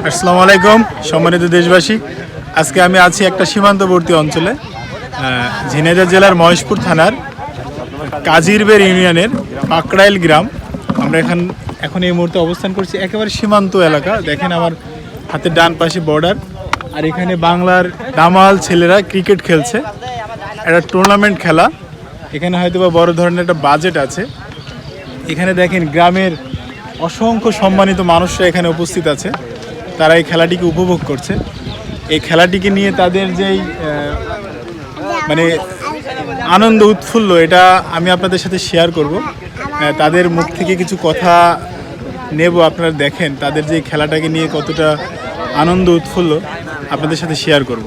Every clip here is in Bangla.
আসসালামু আলাইকুম সম্মানিত দেশবাসী। আজকে আমি আছি একটা সীমান্তবর্তী অঞ্চলে, ঝিনাইদহ জেলার মহেশপুর থানার কাজিরবের ইউনিয়নের পাকড়াইল গ্রাম। আমরা এখন এই মুহূর্তে অবস্থান করছি একেবারে সীমান্ত এলাকা। দেখেন আমার হাতের ডান পাশে বর্ডার, আর এখানে বাংলার দামাল ছেলেরা ক্রিকেট খেলছে, একটা টুর্নামেন্ট খেলা। এখানে হয়তো বা বড় ধরনের একটা বাজেট আছে। এখানে দেখেন গ্রামের অসংখ্য সম্মানিত মানুষরা এখানে উপস্থিত আছে, তারা এই খেলাটিকে উপভোগ করছে। এই খেলাটিকে নিয়ে তাদের যেই মানে আনন্দ উৎফুল্ল, এটা আমি আপনাদের সাথে শেয়ার করব। তাদের মুখ থেকে কিছু কথা নেব, আপনারা দেখেন তাদের যে খেলাটাকে নিয়ে কতটা আনন্দ উৎফুল্ল আপনাদের সাথে শেয়ার করব।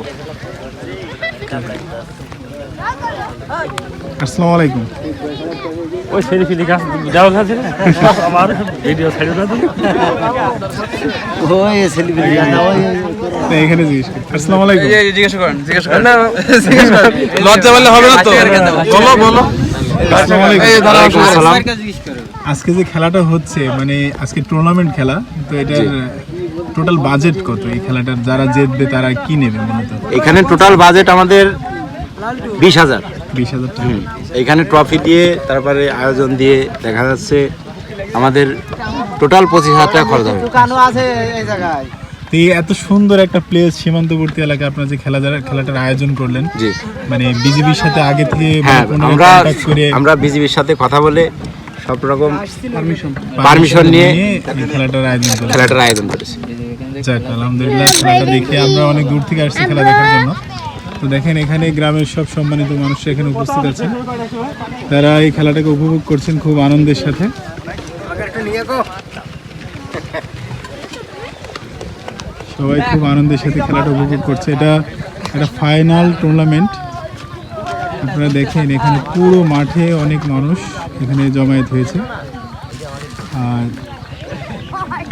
আসসালামু আলাইকুম। ওই সেলফি লিখা যাও আছে না আমার ভিডিও ছাড়িয়ে দাও ওই সেলফি লিখা না ওই এখানে জিজ্ঞেস করেন। আসসালামু আলাইকুম। জিজ্ঞেস করেন না জিজ্ঞেস করেন, লজ্জা বললে হবে না তো, বলো আসসালামু আলাইকুম। এই ধরো সালাম। আজকে যে খেলাটা হচ্ছে মানে আজকে টুর্নামেন্ট খেলা, তো এটার টোটাল বাজেট কত? এই খেলাটার যারা জিতবে তারা কি নেবে মূলত? এখানে টোটাল বাজেট আমাদের 20,000। 20,000 টাকা। এখানে ট্রফি দিয়ে তারপরে আয়োজন দিয়ে দেখা যাচ্ছে আমাদের টোটাল 25,000 টাকা খরচ হবে। তো এই এত সুন্দর একটা প্লেস সীমান্তবর্তী এলাকায় আপনারা যে খেলাটার আয়োজন করলেন, জি মানে বিজিবির সাথে আগে থেকে হ্যাঁ, কোনো আমরা contact করে আমরা বিজিবির সাথে কথা বলে সব রকম পারমিশন নিয়ে এই খেলাটার আয়োজন করেছি। করেছি। যাক আলহামদুলিল্লাহ, খেলাটা দেখে আমরা অনেক দূর থেকে আসছি খেলা দেখার জন্য। তো দেখেন এখানে গ্রামের সব সম্মানিত মানুষরা এখানে উপস্থিত আছেন, তারা এই খেলাটাকে উপভোগ করছেন খুব আনন্দের সাথে। সবাই খুব আনন্দের সাথে খেলাটা উপভোগ করছে। এটা একটা ফাইনাল টুর্নামেন্ট। আপনারা দেখেন এখানে পুরো মাঠে অনেক মানুষ এখানে জমায়েত হয়েছে।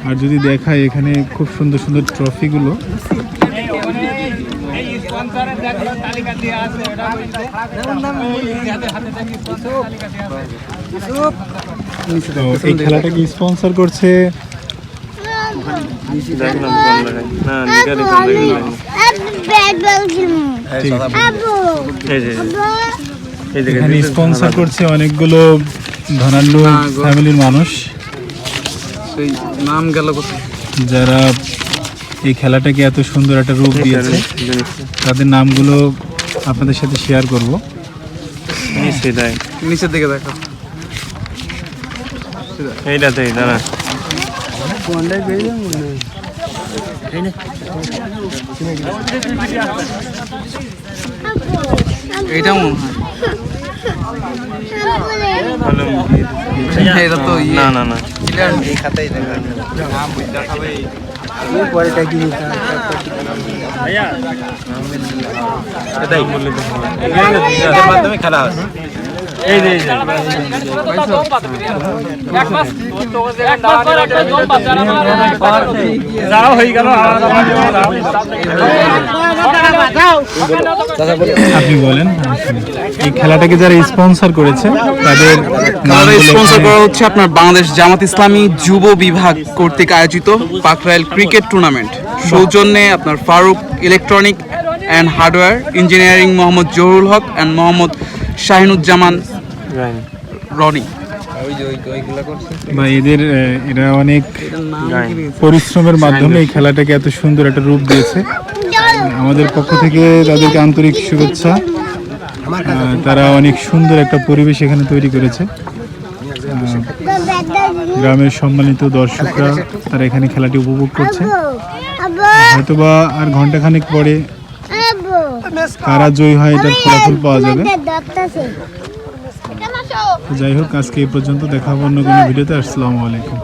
আর যদি দেখায় এখানে খুব সুন্দর সুন্দর ট্রফিগুলো, এই খেলাটাকে স্পন্সর করছে এখানে স্পন্সর করছে অনেকগুলো ধনাঢ্য ফ্যামিলির মানুষ, সেই নাম গেল কোথায়, যারা এই খেলাটাকে এত সুন্দর একটা রূপ দিয়েছে। তাদের নামগুলো আপনাদের সাথে শেয়ার করব। নিচের দিকে দেখো, এইটাতেই দাঁড়া এইটা মনে হয় এটা তো না না না এই খাতাই দেখা ভাইয়া এটাই মাধ্যমে খেলা হয়। এই যে যাও হয়ে গেল। আপনি বলেন এই খেলাটাকে যারা স্পন্সর করেছে তাদের স্পন্সর করা হচ্ছে আপনার বাংলাদেশ জামাত ইসলামী যুব বিভাগ কর্তৃক আয়োজিত পাকরাইল ক্রিকেট টুর্নামেন্ট। সৌজন্যে আপনার Faruk electronic and hardware engineering, Mohammad Zahurul Haque and Mohammad Shahinuzzaman Roni. বা এরা অনেক পরিশ্রমের মাধ্যমে এই খেলাটাকে এত সুন্দর একটা রূপ দিয়েছে। আমাদের পক্ষ থেকে তাদেরকে আন্তরিক শুভেচ্ছা। তারা অনেক সুন্দর একটা পরিবেশ এখানে তৈরি করেছে। গ্রামের সম্মানিত দর্শকরা তারা এখানে খেলাটি উপভোগ করছে। হয়তোবা আর ঘন্টাখানেক পরে কারা জয়ী হয় এটার ফলাফল পাওয়া যাবে। যাই হোক, আজকে এই পর্যন্ত, দেখা হবে অন্য কোনো ভিডিওতে। আসসালামু আলাইকুম।